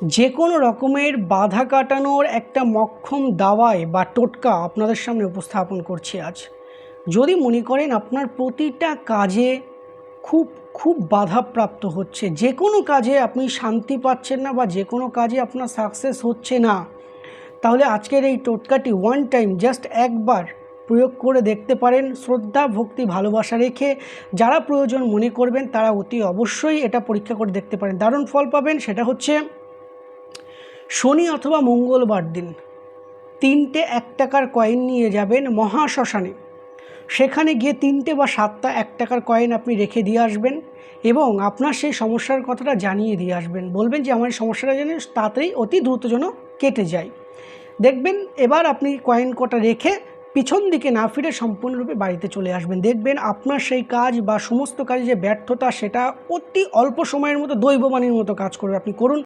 যে কোনো রকমের বাধা কাটানোর একটা মক্ষম দাওয়াই বা টোটকা আপনাদের সামনে উপস্থাপন করছি আজ। যদি মনে করেন আপনার প্রতিটা কাজে খুব খুব বাধাপ্রাপ্ত হচ্ছে, যে কোনো কাজে আপনি শান্তি পাচ্ছেন না বা যে কোনো কাজে আপনার সাকসেস হচ্ছে না, তাহলে আজকের এই টোটকাটি ওয়ান টাইম জাস্ট একবার প্রয়োগ করে দেখতে পারেন। শ্রদ্ধা, ভক্তি, ভালোবাসা রেখে যারা প্রয়োজন মনে করবেন তারা অতি অবশ্যই এটা পরীক্ষা করে দেখতে পারেন, দারুণ ফল পাবেন। সেটা হচ্ছে শনি অথবা মঙ্গলবার দিন 3টে 1 টাকার কয়েন নিয়ে যাবেন মহাশ্মশানে। সেখানে গিয়ে 3টে বা 7টা 1 টাকার কয়েন আপনি রেখে দিয়ে আসবেন এবং আপনার সেই সমস্যার কথাটা জানিয়ে দিয়ে আসবেন। বলবেন যে আমার এই সমস্যাটা যেন তাড়াতাড়ি অতি দ্রুত যেন কেটে যায়। দেখবেন এবার আপনি কয়েন কটা রেখে পিছন দিকে না ফিরে সম্পূর্ণরূপে বাড়িতে চলে আসবেন। দেখবেন আপনার সেই কাজ বা সমস্ত কাজে যে ব্যর্থতা সেটা অতি অল্প সময়ের মতো দৈববাণীর মতো কাজ করবে। আপনি করুন।